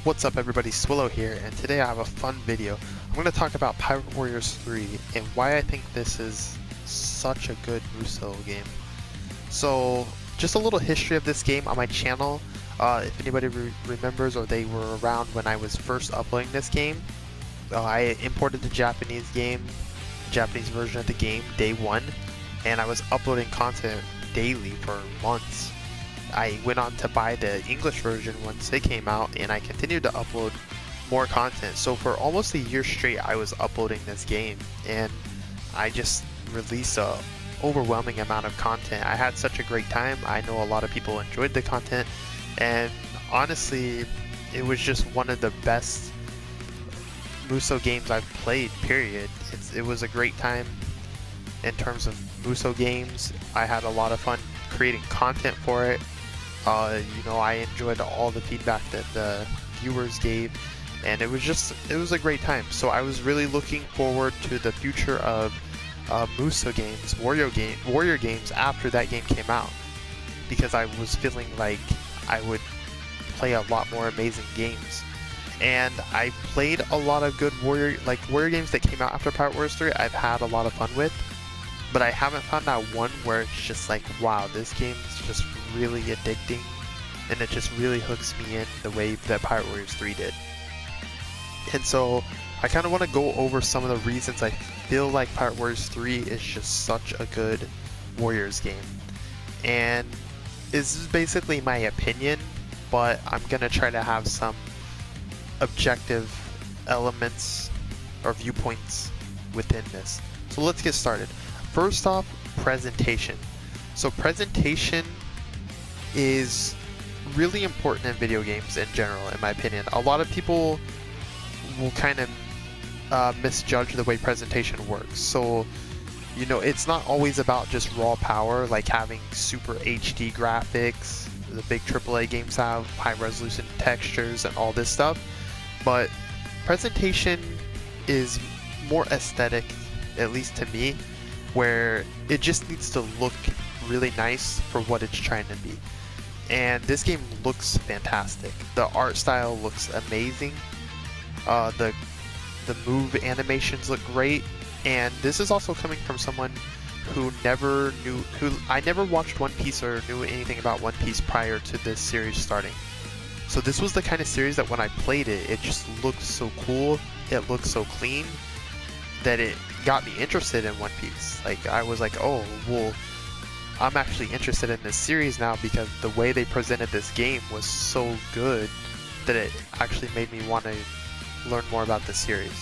What's up everybody, Swillow here, and today I have a fun video. I'm going to talk about Pirate Warriors 3 and why I think this is such a good Musou game. So, just a little history of this game on my channel. If anybody remembers or they were around when I was first uploading this game, I imported the Japanese version of the game day one, and I was uploading content daily for months. I went on to buy the English version once it came out, and I continued to upload more content. So for almost a year straight, I was uploading this game, and I just released a overwhelming amount of content. I had such a great time. I know a lot of people enjoyed the content, and honestly, it was just one of the best Musou games I've played, period. It was a great time in terms of Musou games. I had a lot of fun creating content for it. I enjoyed all the feedback that the viewers gave, and it was a great time. So I was really looking forward to the future of Musou games, warrior games after that game came out, because I was feeling like I would play a lot more amazing games. And I played a lot of good warrior games that came out after Pirate Warriors 3. I've had a lot of fun with, but I haven't found that one where it's just like, wow, this game is just really addicting, and it just really hooks me in the way that Pirate Warriors 3 did. And so I kind of want to go over some of the reasons I feel like Pirate Warriors 3 is just such a good Warriors game. And this is basically my opinion, but I'm going to try to have some objective elements or viewpoints within this. So let's get started. First off, presentation. So presentation is really important in video games in general, in my opinion. A lot of people will kind of misjudge the way presentation works. So, it's not always about just raw power, like having super HD graphics. The big AAA games have high resolution textures and all this stuff. But presentation is more aesthetic, at least to me, where it just needs to look really nice for what it's trying to be. And this game looks fantastic. The art style looks amazing. The move animations look great. And this is also coming from someone who I never watched One Piece or knew anything about One Piece prior to this series starting. So this was the kind of series that when I played it, it just looked so cool, it looked so clean, that it got me interested in One Piece. Like, I was like, oh, well, I'm actually interested in this series now, because the way they presented this game was so good that it actually made me want to learn more about the series.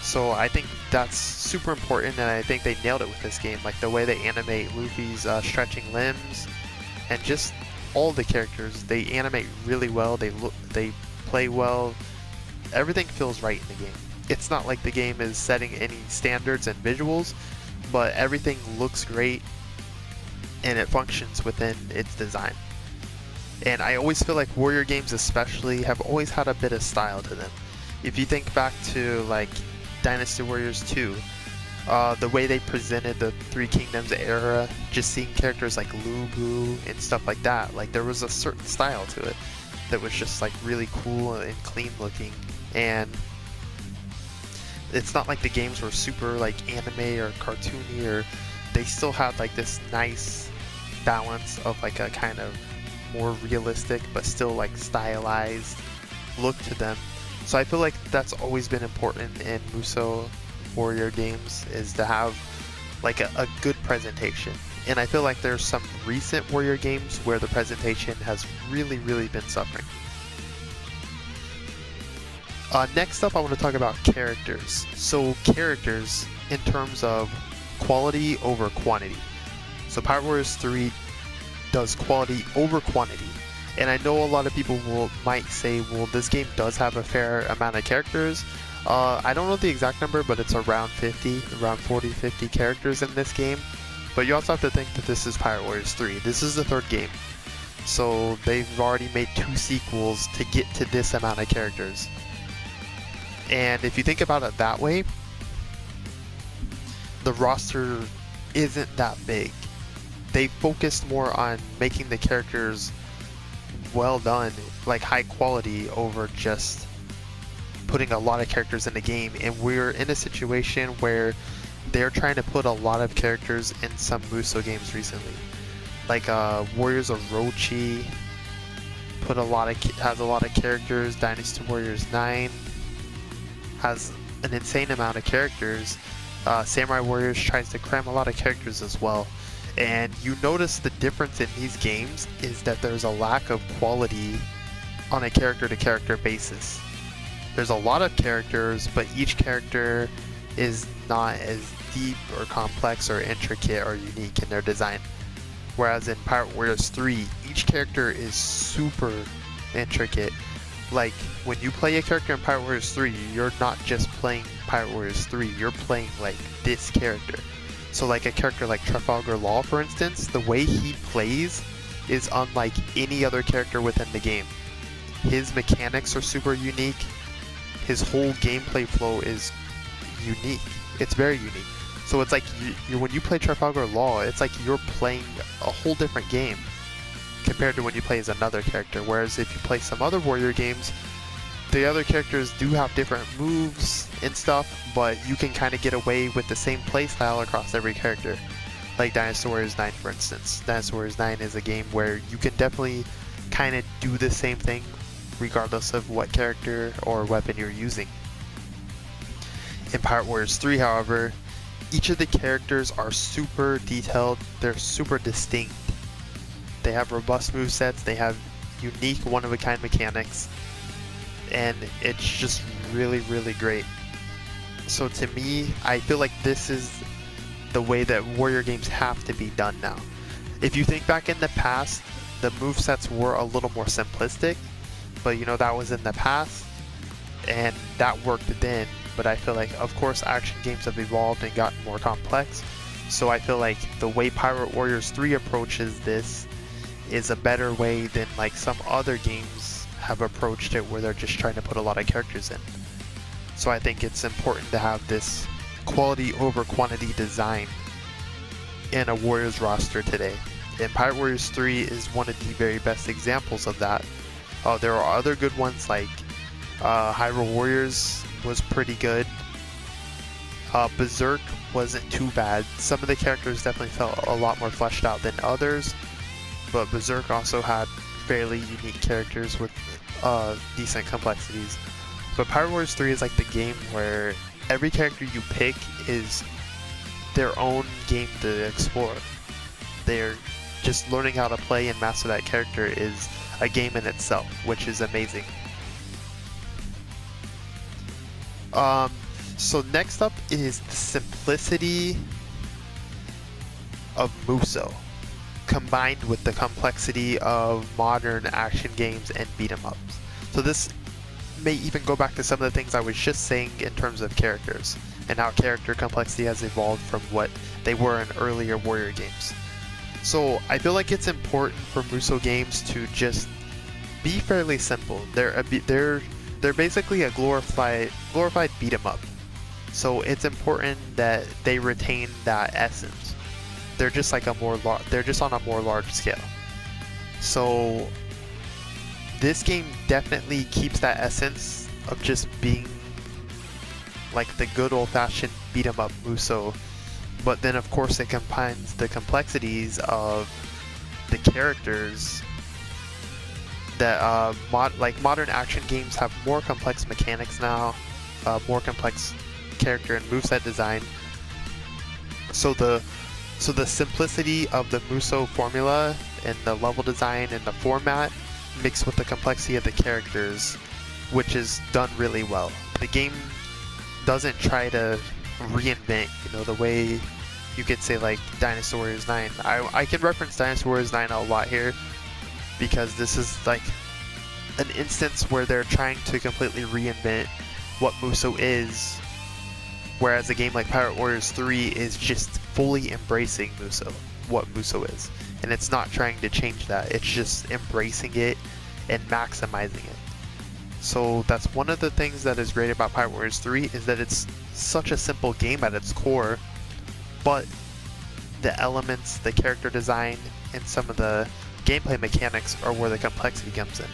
So I think that's super important, and I think they nailed it with this game. Like the way they animate Luffy's stretching limbs, and just all the characters, they animate really well, they play well, everything feels right in the game. It's not like the game is setting any standards and visuals, but everything looks great and it functions within its design. And I always feel like warrior games especially have always had a bit of style to them. If you think back to like Dynasty Warriors 2, the way they presented the Three Kingdoms era, just seeing characters like Lugu and stuff like that, like there was a certain style to it that was just like really cool and clean looking. And it's not like the games were super like anime or cartoony, or they still had like this nice balance of like a kind of more realistic but still like stylized look to them. So I feel like that's always been important in Musou warrior games, is to have like a good presentation. And I feel like there's some recent warrior games where the presentation has really been suffering. Next up, I want to talk about characters. So characters in terms of quality over quantity. So Pirate Warriors 3 does quality over quantity. And I know a lot of people might say, well, this game does have a fair amount of characters. I don't know the exact number, but it's around 40, 50 characters in this game. But you also have to think that this is Pirate Warriors 3. This is the third game. So they've already made 2 sequels to get to this amount of characters. And if you think about it that way, the roster isn't that big. They focused more on making the characters well done, like high quality over just putting a lot of characters in the game. And we're in a situation where they're trying to put a lot of characters in some Musou games recently. Like Warriors of Orochi has a lot of characters. Dynasty Warriors 9 has an insane amount of characters. Samurai Warriors tries to cram a lot of characters as well. And you notice the difference in these games is that there's a lack of quality on a character-to-character basis. There's a lot of characters, but each character is not as deep or complex or intricate or unique in their design. Whereas in Pirate Warriors 3, each character is super intricate. Like, when you play a character in Pirate Warriors 3, you're not just playing Pirate Warriors 3, you're playing like this character. So like a character like Trafalgar Law, for instance, the way he plays is unlike any other character within the game. His mechanics are super unique. His whole gameplay flow is unique. It's very unique. So it's like when you play Trafalgar Law, it's like you're playing a whole different game compared to when you play as another character. Whereas if you play some other warrior games, the other characters do have different moves and stuff, but you can kind of get away with the same playstyle across every character. Like Dynasty Warriors 9, for instance. Dynasty Warriors 9 is a game where you can definitely kind of do the same thing regardless of what character or weapon you're using. In Pirate Warriors 3, however, each of the characters are super detailed, they're super distinct. They have robust movesets, they have unique one-of-a-kind mechanics, and it's just really, really great. So to me, I feel like this is the way that warrior games have to be done now. If you think back in the past, the movesets were a little more simplistic, but you know, that was in the past, and that worked then. But I feel like, of course, action games have evolved and gotten more complex, so I feel like the way Pirate Warriors 3 approaches this is a better way than like some other games have approached it, where they're just trying to put a lot of characters in. So I think it's important to have this quality over quantity design in a Warriors roster today. And Pirate Warriors 3 is one of the very best examples of that. There are other good ones, like Hyrule Warriors was pretty good. Berserk wasn't too bad. Some of the characters definitely felt a lot more fleshed out than others, but Berserk also had fairly unique characters with decent complexities. But Pirate Warriors 3 is like the game where every character you pick is their own game to explore. They're just learning how to play and master that character is a game in itself, which is amazing. So next up is the simplicity of Musou, combined with the complexity of modern action games and beat 'em ups. So this may even go back to some of the things I was just saying in terms of characters, and how character complexity has evolved from what they were in earlier warrior games. So I feel like it's important for Musou games to just be fairly simple. They're basically a glorified beat 'em up. So it's important that they retain that essence. They're just like they're just on a more large scale. So this game definitely keeps that essence of just being like the good old-fashioned beat 'em up Musou, but then of course it combines the complexities of the characters that modern action games have more complex mechanics now, more complex character and moveset design. So the simplicity of the Musou formula and the level design and the format mixed with the complexity of the characters, which is done really well. The game doesn't try to reinvent, you know, the way you could say like Dynasty Warriors 9. I can reference Dynasty Warriors 9 a lot here, because this is like an instance where they're trying to completely reinvent what Musou is, whereas a game like Pirate Warriors 3 is just fully embracing what Musou is. And it's not trying to change that, it's just embracing it and maximizing it. So that's one of the things that is great about Pirate Warriors 3, is that it's such a simple game at its core, but the elements, the character design, and some of the gameplay mechanics are where the complexity comes in.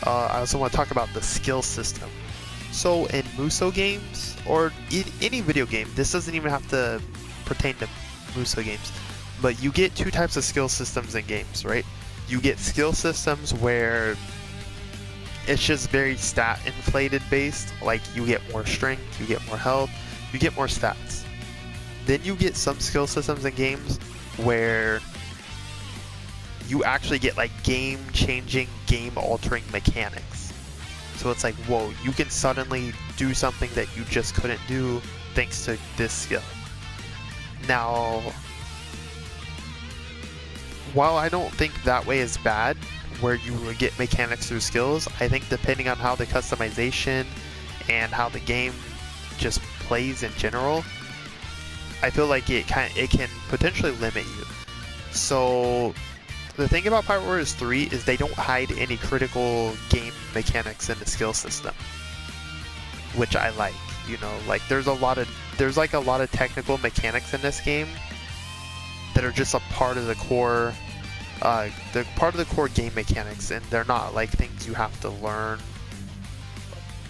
I also want to talk about the skill system. So in Musou games, or in any video game, this doesn't even have to pertain to Musou games, but you get two types of skill systems in games, right? You get skill systems where it's just very stat inflated based, like you get more strength, you get more health, you get more stats. Then you get some skill systems in games where you actually get like game-changing, game-altering mechanics. So it's like, whoa, you can suddenly do something that you just couldn't do thanks to this skill. Now, while I don't think that way is bad, where you get mechanics through skills, I think depending on how the customization and how the game just plays in general, I feel like it can potentially limit you. So the thing about Pirate Warriors 3 is they don't hide any critical game mechanics in the skill system, which I like. You know, like there's like a lot of technical mechanics in this game that are just a part of the core, game mechanics, and they're not like things you have to learn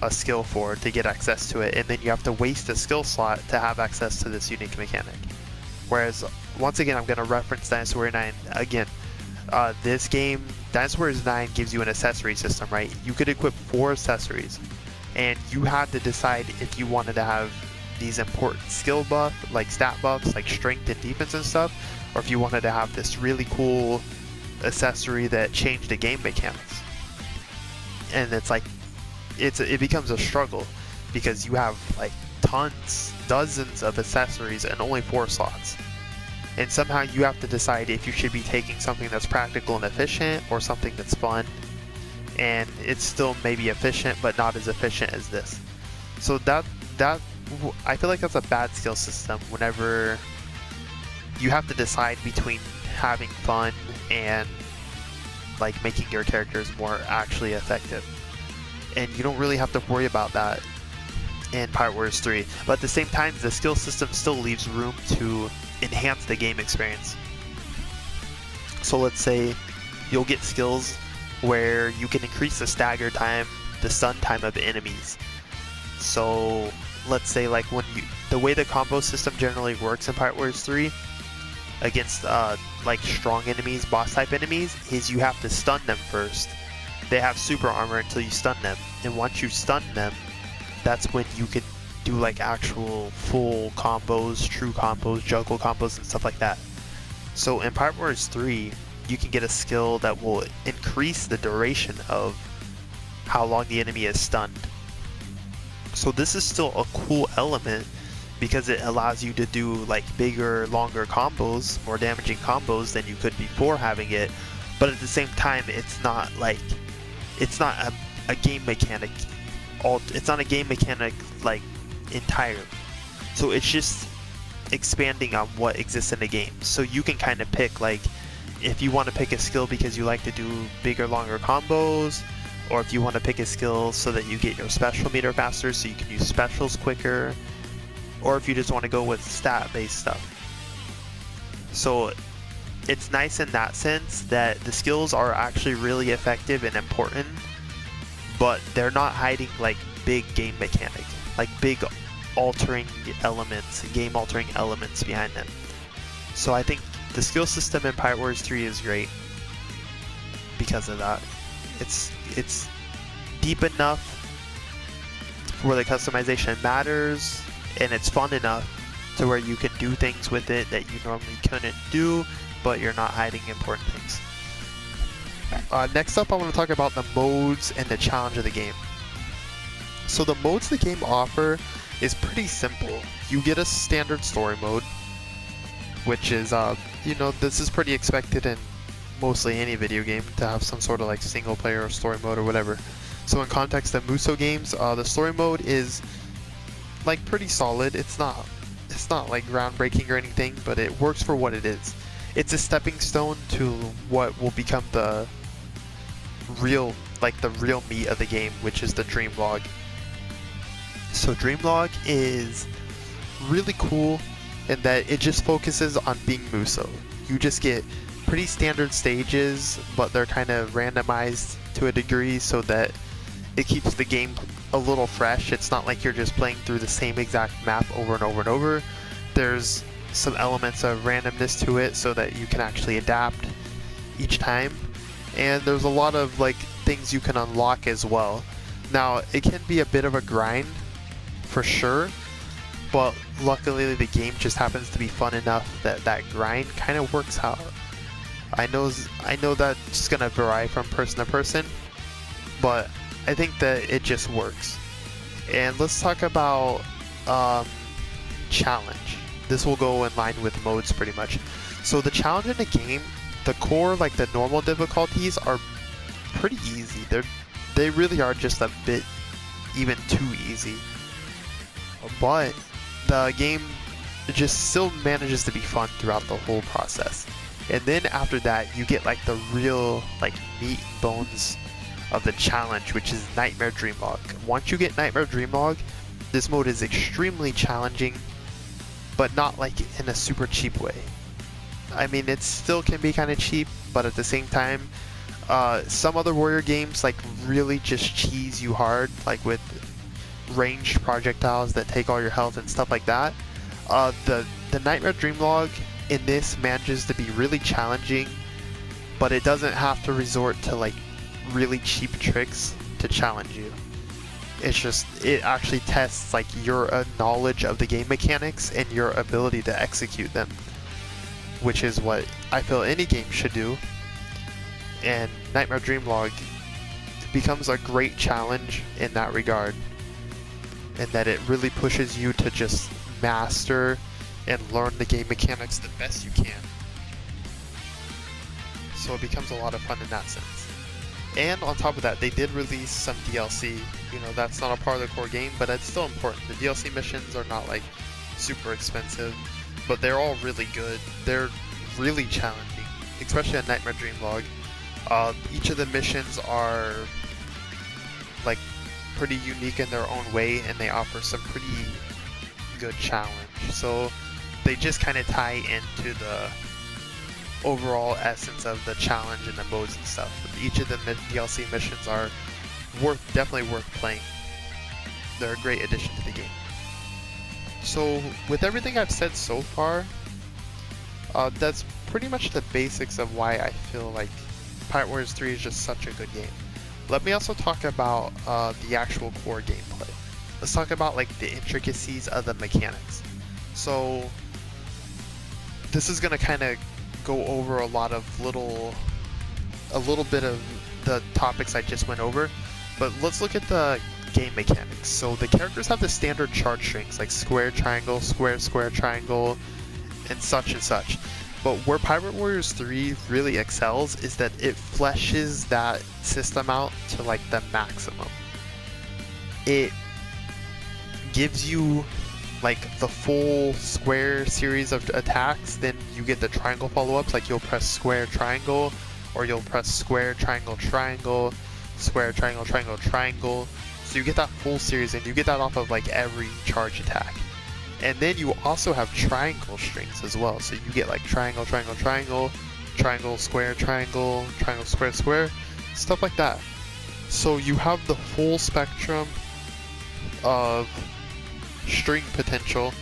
a skill for to get access to it, and then you have to waste a skill slot to have access to this unique mechanic. Whereas, once again, I'm going to reference Dynasty Warrior 9 again. This game, Dynasty Warriors 9 gives you an accessory system, right? You could equip 4 accessories, and you had to decide if you wanted to have these important skill buff, like stat buffs, like strength and defense and stuff, or if you wanted to have this really cool accessory that changed the game mechanics. And it's like, it becomes a struggle because you have like dozens of accessories and only 4 slots. And somehow you have to decide if you should be taking something that's practical and efficient or something that's fun. And it's still maybe efficient, but not as efficient as this. So I feel like that's a bad skill system whenever you have to decide between having fun and like making your characters more actually effective. And you don't really have to worry about that in Pirate Warriors 3. But at the same time, the skill system still leaves room to enhance the game experience. So let's say you'll get skills where you can increase the stagger time, the stun time of enemies. So let's say like the way the combo system generally works in Pirate Warriors 3 against like strong enemies, boss type enemies, is you have to stun them first. They have super armor until you stun them, and once you stun them, that's when you can do like actual full combos, true combos, juggle combos, and stuff like that. So in Pirate Warriors 3, you can get a skill that will increase the duration of how long the enemy is stunned. So this is still a cool element because it allows you to do like bigger, longer combos, more damaging combos than you could before having it. But at the same time, it's not a game mechanic. It's not a game mechanic like entirely. So it's just expanding on what exists in the game. So you can kind of pick like if you want to pick a skill because you like to do bigger, longer combos, or if you want to pick a skill so that you get your special meter faster so you can use specials quicker, or if you just want to go with stat-based stuff. So it's nice in that sense that the skills are actually really effective and important, but they're not hiding like big game mechanic, like big altering elements, game altering elements behind them. So I think the skill system in Pirate Warriors 3 is great because of that. It's deep enough where the customization matters, and it's fun enough to where you can do things with it that you normally couldn't do, but you're not hiding important things. Next up, I want to talk about the modes and the challenge of the game. So the modes the game offer is pretty simple. You get a standard story mode, which is, this is pretty expected in mostly any video game to have some sort of like single player or story mode or whatever. So in context of Musou games, the story mode is like pretty solid. It's not like groundbreaking or anything, but it works for what it is. It's a stepping stone to what will become the real meat of the game, which is the Dream Log. So Dream Log is really cool in that it just focuses on being Musou. You just get pretty standard stages, but they're kind of randomized to a degree so that it keeps the game a little fresh. It's not like you're just playing through the same exact map over and over and over. There's some elements of randomness to it so that you can actually adapt each time. And there's a lot of like things you can unlock as well. Now, it can be a bit of a grind for sure, but luckily the game just happens to be fun enough that that grind kind of works out. I know that's gonna vary from person to person, but I think that it just works. And let's talk about challenge. This will go in line with modes pretty much. So the challenge in the game, the core, like the normal difficulties, are pretty easy. They really are just a bit even too easy. But the game just still manages to be fun throughout the whole process. And then after that, you get like the real like meat and bones of the challenge, which is Nightmare Dreamlog. Once you get Nightmare Dreamlog, this mode is extremely challenging, but not like in a super cheap way. I mean, it still can be kind of cheap, but at the same time, some other warrior games like really just cheese you hard, like with ranged projectiles that take all your health and stuff like that. The Nightmare Dreamlog in this manages to be really challenging, but it doesn't have to resort to like really cheap tricks to challenge you. It's just, it actually tests like your knowledge of the game mechanics and your ability to execute them, which is what I feel any game should do. And Nightmare Dreamlog becomes a great challenge in that regard, and that it really pushes you to just master and learn the game mechanics the best you can. So it becomes a lot of fun in that sense. And on top of that, they did release some DLC. You know, that's not a part of the core game, but it's still important. The DLC missions are not like super expensive, but they're all really good. They're really challenging, especially on Nightmare Dreamlog. Each of the missions are like pretty unique in their own way, and they offer some pretty good challenge. So they just kind of tie into the overall essence of the challenge and the modes and stuff. Each of the DLC missions are definitely worth playing. They're a great addition to the game. So with everything I've said so far, that's pretty much the basics of why I feel like Pirate Warriors 3 is just such a good game. Let me also talk about the actual core gameplay. Let's talk about like the intricacies of the mechanics. So this is gonna kind of go over a little bit of the topics I just went over, but let's look at the game mechanics. So the characters have the standard chart strings like square, triangle, square, square, triangle, and such. But where Pirate Warriors 3 really excels is that it fleshes that system out to like the maximum. It gives you like the full square series of attacks, then you get the triangle follow-ups, like you'll press square, triangle, or you'll press square, triangle, triangle, square, triangle, triangle, triangle. So you get that full series, and you get that off of like every charge attack. And then you also have triangle strings as well. So you get like triangle, triangle, triangle, triangle, square, triangle, triangle, square, square, stuff like that. So you have the full spectrum of string potential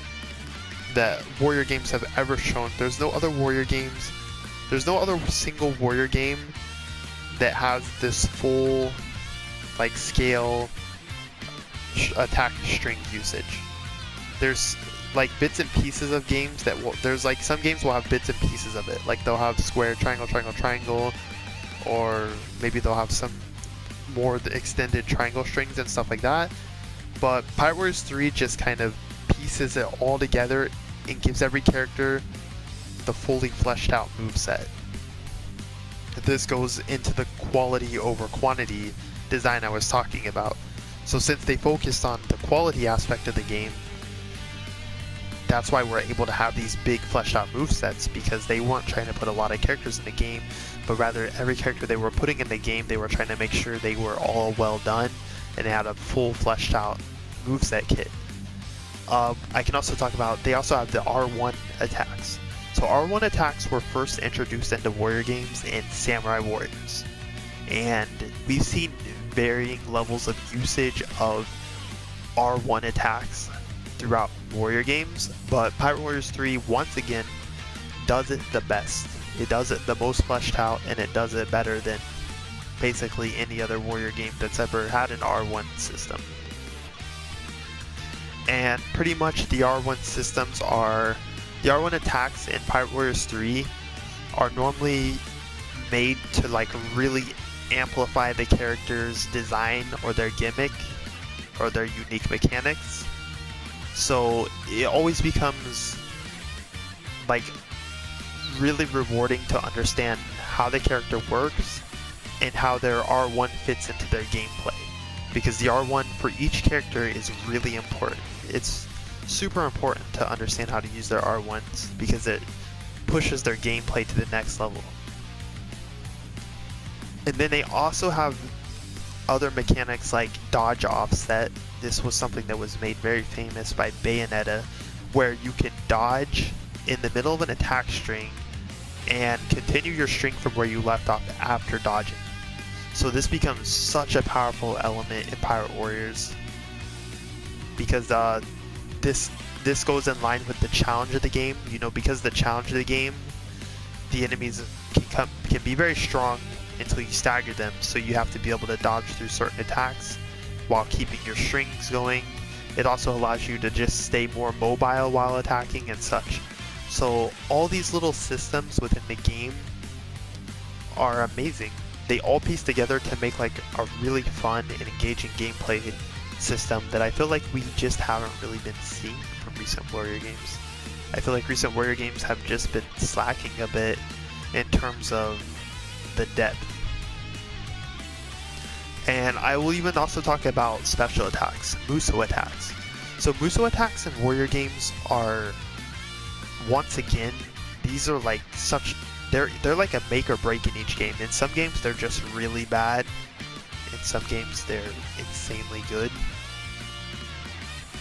that warrior games have ever shown. There's no other single warrior game that has this full like scale attack string usage. There's like bits and pieces of games that there's like some games will have bits and pieces of it, like they'll have square, triangle, triangle, triangle, or maybe they'll have some more extended triangle strings and stuff like that. But Pirate Warriors 3 just kind of pieces it all together and gives every character the fully fleshed out moveset. This goes into the quality over quantity design I was talking about. So since they focused on the quality aspect of the game, that's why we're able to have these big fleshed out movesets, because they weren't trying to put a lot of characters in the game, but rather every character they were putting in the game, they were trying to make sure they were all well done and they had a full fleshed out moveset kit. I can also talk about, they also have the R1 attacks. So So R1 attacks were first introduced into warrior games in Samurai Warriors, and we've seen varying levels of usage of R1 attacks throughout warrior games, but Pirate Warriors 3 once again does it the best. It does it the most fleshed out, and it does it better than basically any other warrior game that's ever had an R1 system. And pretty much the R1 systems are, the R1 attacks in Pirate Warriors 3 are normally made to like really amplify the character's design or their gimmick or their unique mechanics. So it always becomes like really rewarding to understand how the character works and how their R1 fits into their gameplay, because the R1 for each character is really important. It's super important to understand how to use their R1s because it pushes their gameplay to the next level. And then they also have other mechanics like dodge offset. This was something that was made very famous by Bayonetta, where you can dodge in the middle of an attack string and continue your string from where you left off after dodging. So this becomes such a powerful element in Pirate Warriors because this goes in line with the challenge of the game. You know, because the challenge of the game, the enemies can be very strong until you stagger them, so you have to be able to dodge through certain attacks while keeping your strings going. It also allows you to just stay more mobile while attacking and such. So all these little systems within the game are amazing. They all piece together to make like a really fun and engaging gameplay system that I feel like we just haven't really been seeing from recent warrior games. I feel like recent warrior games have just been slacking a bit in terms of the depth. And I will even also talk about special attacks, Musou attacks. So Musou attacks in warrior games are, once again, these are like such, they're like a make or break in each game. In some games they're just really bad. In some games they're insanely good.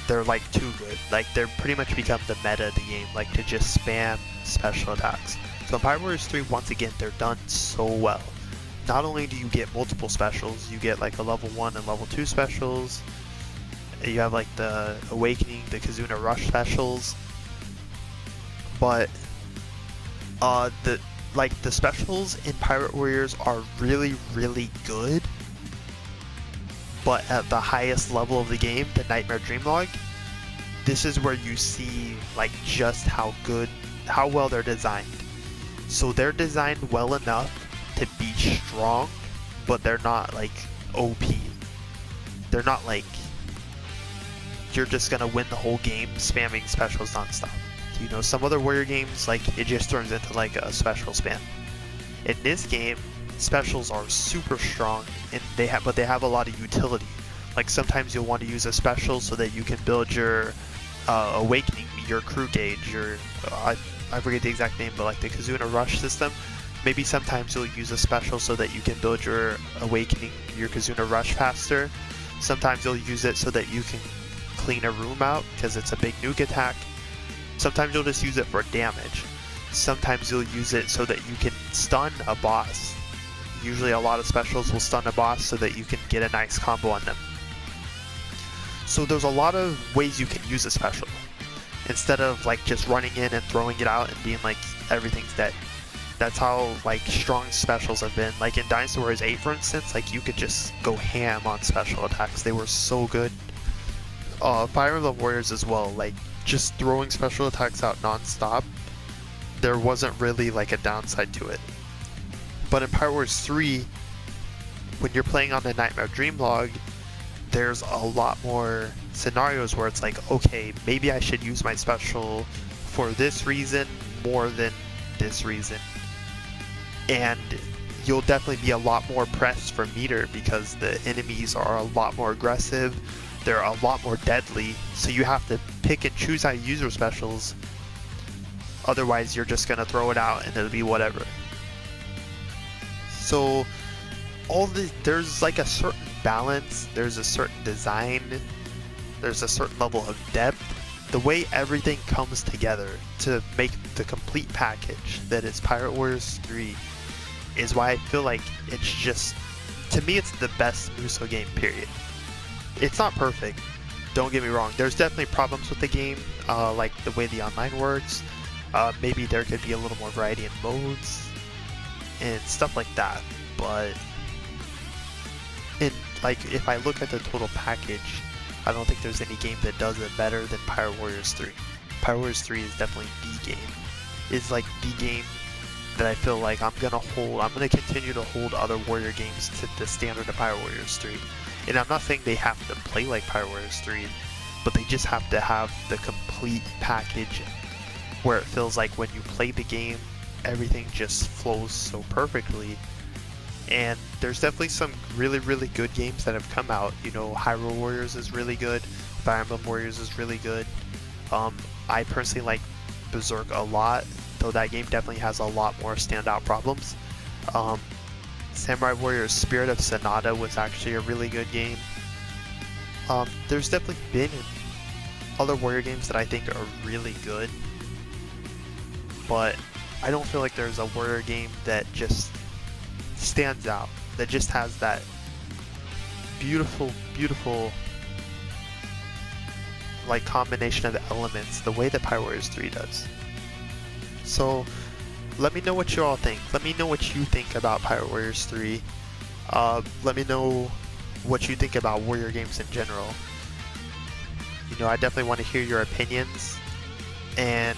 They're like too good. Like they're pretty much become the meta of the game, like to just spam special attacks. So in Pirate Warriors 3, once again, they're done so well. Not only do you get multiple specials, you get like a level 1 and level 2 specials. You have like the Awakening, the Kizuna Rush specials. But the specials in Pirate Warriors are really, really good. But at the highest level of the game, the Nightmare Dreamlog, this is where you see like just how well they're designed. So they're designed well enough to be strong, but they're not like OP. They're not like you're just gonna win the whole game spamming specials nonstop. You know, some other warrior games, like it just turns into like a special spam. In this game, specials are super strong, and they have a lot of utility. Like sometimes you'll want to use a special so that you can build your Awakening, your crew gauge, your I forget the exact name, but like the Kizuna Rush system. Maybe sometimes you'll use a special so that you can build your Awakening, your Kizuna Rush faster. Sometimes you'll use it so that you can clean a room out because it's a big nuke attack. Sometimes you'll just use it for damage. Sometimes you'll use it so that you can stun a boss. Usually a lot of specials will stun a boss so that you can get a nice combo on them. So there's a lot of ways you can use a special, instead of like just running in and throwing it out and being like everything's dead. That's how like strong specials have been. Like in Dynasty Warriors 8, for instance, like you could just go ham on special attacks. They were so good. Fire Emblem Warriors as well, like just throwing special attacks out non-stop, there wasn't really like a downside to it. But in Pirate Warriors 3, when you're playing on the Nightmare Dreamlog, there's a lot more scenarios where it's like, okay, maybe I should use my special for this reason more than this reason. And you'll definitely be a lot more pressed for meter because the enemies are a lot more aggressive, they're a lot more deadly, so you have to pick and choose how you use your specials. Otherwise you're just gonna throw it out and it'll be whatever. So there's like a certain balance, there's a certain design, there's a certain level of depth the way everything comes together to make the complete package that is Pirate Warriors 3 is why I feel like it's just, to me, it's the best Musou game, period. It's not perfect, don't get me wrong. There's definitely problems with the game, like the way the online works. Maybe there could be a little more variety in modes and stuff like that. But if I look at the total package, I don't think there's any game that does it better than Pirate Warriors 3. Pirate Warriors 3 is definitely the game. It's like the game that I feel like I'm gonna continue to hold other Warrior games to the standard of Pirate Warriors 3. And I'm not saying they have to play like Pirate Warriors 3, but they just have to have the complete package where it feels like when you play the game, everything just flows so perfectly. And there's definitely some really, really good games that have come out. You know, Hyrule Warriors is really good, Fire Emblem Warriors is really good. I personally like Berserk a lot, though that game definitely has a lot more standout problems. Samurai Warriors Spirit of Sonata was actually a really good game. There's definitely been other Warrior games that I think are really good, but I don't feel like there's a Warrior game that just stands out, that just has that beautiful, beautiful like combination of the elements the way that Pirate Warriors 3 does. So let me know what you all think. Let me know what you think about Pirate Warriors 3. Let me know what you think about Warrior games in general. You know, I definitely want to hear your opinions, and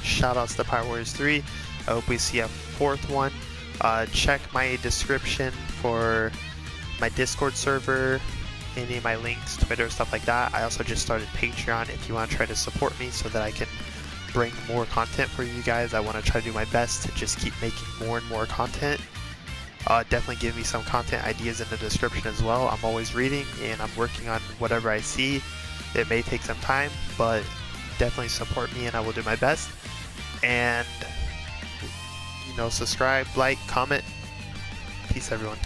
shout outs to Pirate Warriors 3. I hope we see a fourth one. Check my description for my Discord server, any of my links, Twitter, stuff like that. I also just started Patreon if you want to try to support me so that I can bring more content for you guys. I want to try to do my best to just keep making more and more content. Definitely give me some content ideas in the description as well. I'm always reading and I'm working on whatever I see. It may take some time, but definitely support me and I will do my best. And you know, subscribe, like, comment. Peace, everyone.